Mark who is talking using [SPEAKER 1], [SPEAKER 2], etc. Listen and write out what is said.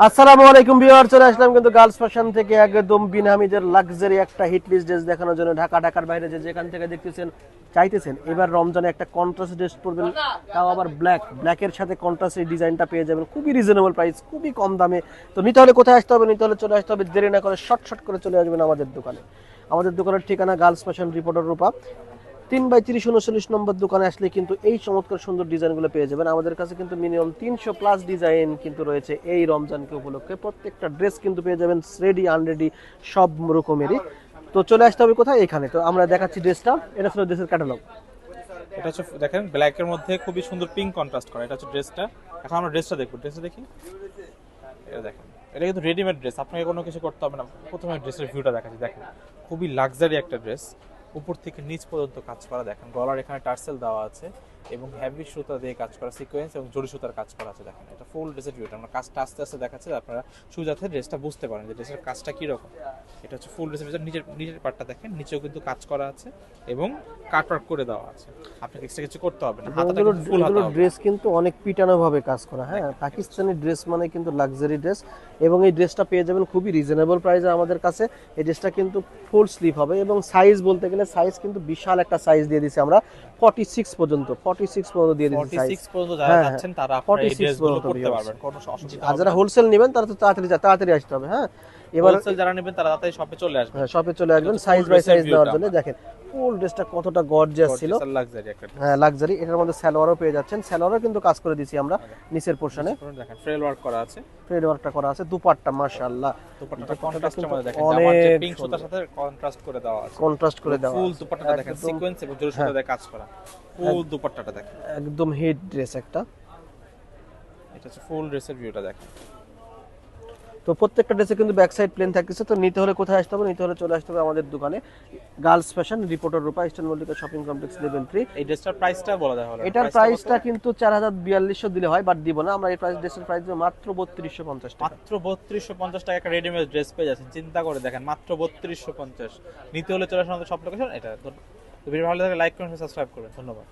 [SPEAKER 1] আসসালামু আলাইকুম ভিউয়ার, চলে আসলাম কিন্তু গার্লস ফ্যাশন থেকে একদম বিনামিদের লাক্সারি একটা হিট লিস্ট ড্রেস দেখানোর জন্য। ঢাকার বাইরে যেখান থেকে দেখতেছেন চাইতেছেন এবার রমজানে একটা কন্ট্রাস্ট ড্রেস পরবেন, তাও আবার ব্ল্যাকের সাথে কন্ট্রাস্ট এই ডিজাইনটা পেয়ে যাবেন খুবই রিজনেবল প্রাইস, খুবই কম দামে। তো নিতে হলে কোথায় আসতে হবে? নিতে হলে চলে আসতে হবে, দেরি না করে শর্ট করে চলে আসবেন আমাদের দোকানে। আমাদের দোকানের ঠিকানা গার্লস ফ্যাশন রিপোর্টার রূপা 3/30 39 নম্বর দোকানে আসলে কিন্তু এই চমৎকার সুন্দর ডিজাইনগুলো পেয়ে যাবেন। আমাদের কাছে কিন্তু মিনিমাম 300+ ডিজাইন কিন্তু রয়েছে এই রমজানকে উপলক্ষে। প্রত্যেকটা ড্রেস কিন্তু পেয়ে যাবেন রেডি আনরেডি সব রকমেরই। তো চলে আসতে হবে কোথায়? এখানে। তো আমরা দেখাচ্ছি ড্রেসটা, এটা ছিল ড্রেসের ক্যাটালগ।
[SPEAKER 2] এটা হচ্ছে দেখেন ব্ল্যাকের মধ্যে খুবই সুন্দর পিঙ্ক কন্ট্রাস্ট করা। এটা হচ্ছে ড্রেসটা। এখন আমরা ড্রেসটা দেখবো। ড্রেসটা দেখি। এটা দেখেন, এটা কিন্তু রেডিমেড ড্রেস, আপনাকে কোনো কিছু করতে হবে না। প্রথমে ড্রেসের ভিউটা দেখাচ্ছি। দেখেন খুবই লাক্সারি একটা ড্রেস, উপর থেকে নিচ পর্যন্ত কাজ করা। দেখেন গলার এখানে টার্সেল দেওয়া আছে এবং হেভি সুতা দিয়ে কাজ করা, সিকোয়েন্স এবং জরি সুতার কাজ করা আছে। দেখেন এটা ফুল ড্রেসের ভিউটা আমরা কাজটা আস্তে আস্তে দেখাচ্ছি, আপনারা সুজাতে ড্রেসটা বুঝতে পারেন যে ড্রেসের কাজটা কীরকম। এটা হচ্ছে ফুল ড্রেসের ভিতরে নিচের পার্টটা দেখেন, নিচেও কিন্তু কাজ করা আছে এবং কাট ওয়ার্ক করে দেওয়া আছে। আপনাকে এক্সট্রা কিছু করতে হবে না। হাতাটা কিন্তু ফুল হাতা হবে।
[SPEAKER 1] ড্রেস কিন্তু অনেক পিটানো ভাবে কাজ করা। হ্যাঁ, পাকিস্তানি ড্রেস মানে কিন্তু লাক্সারি ড্রেস, এবং এই ড্রেসটা পেয়ে যাবেন খুবই রিজনেবল প্রাইসে আমাদের কাছে। এই ড্রেসটা কিন্তু ফুল স্লিভ হবে এবং সাইজ বলতে গেলে সাইজ কিন্তু বিশাল একটা সাইজ দিয়ে দিয়েছি আমরা। 46 পর্যন্ত দিয়ে দিয়েছি সাইজ।
[SPEAKER 2] 46 পর্যন্ত যারা যাচ্ছেন তারা আপনারা এই ড্রেসগুলো করতে পারবেন, কোনো অসুবিধা
[SPEAKER 1] আর
[SPEAKER 2] হবে
[SPEAKER 1] যারা
[SPEAKER 2] না।
[SPEAKER 1] হোলসেল নেবেন তারা তো তাড়াতাড়ি আসতে হবে। হ্যাঁ, এবার
[SPEAKER 2] হোলসেল যারা নেবেন তারা তাড়াতাড়ি শপে চলে আসবেন।
[SPEAKER 1] হ্যাঁ, শপে চলে আসবেন সাইজ বাই সাইজ নেওয়ার জন্য। দেখেন ফুল ড্রেসটা কতটা গর্জিয়াস ছিল।
[SPEAKER 2] লাক্সারি একটা ড্রেস।
[SPEAKER 1] হ্যাঁ, লাক্সারি। এটার মধ্যে সালোয়ারও পেয়ে যাচ্ছেন, সালোয়ারও কিন্তু কাজ করে দিয়েছি আমরা নিচের পোরশনে।
[SPEAKER 2] দেখেন ফ্রেল ওয়ার্ক করা আছে,
[SPEAKER 1] থ্রেড ওয়ার্কটা করা আছে। দুপাট্টা মাশাআল্লাহ,
[SPEAKER 2] দুপাট্টাটা কন্ট্রাস্টের মধ্যে দেখেন,
[SPEAKER 1] অনেক
[SPEAKER 2] জামার যে পিঙ্ক সুতার সাথে কন্ট্রাস্ট করে দেওয়া আছে।
[SPEAKER 1] কন্ট্রাস্ট করে দেওয়া
[SPEAKER 2] ফুল
[SPEAKER 1] আছে।
[SPEAKER 2] দুপাট্টাটা দেখেন,
[SPEAKER 1] একদম
[SPEAKER 2] সিকোয়েন্স এবং জরি সুতা দিয়ে কাজ করা। ফুল দুপাট্টাটা দেখেন,
[SPEAKER 1] একদম হিট ড্রেস একটা।
[SPEAKER 2] এটা হচ্ছে ফুল ড্রেসের ভিউটা দেখেন।
[SPEAKER 1] তো প্রত্যেকটা ড্রেসে কিন্তু ব্যাক সাইড প্লেন থাকতেছে। তো নিতে হলে কোথায় আসতে হবে? নিতে হলে চলে আসতে হবে আমাদের দোকানে girls fashion reporter Rupa, eastern Mallika shopping complex level 3।
[SPEAKER 2] এই ড্রেসটার প্রাইসটা বলা যায় হলো।
[SPEAKER 1] এটার প্রাইসটা কিন্তু 4042 দিলে হয়, বাট দিব না আমরা। এই প্রাইস ড্রেসের প্রাইস মাত্র 3250 টাকা।
[SPEAKER 2] মাত্র 3250 টাকা একটা রেডিমেড ড্রেস পেয়ে যাচ্ছেন। চিন্তা করে দেখেন, মাত্র 3250। নিতে হলে চলে আসুন আমাদের সব লোকেশন। এটা তো ভিডিও ভালো লাগলে লাইক করুন, সাবস্ক্রাইব করুন। ধন্যবাদ।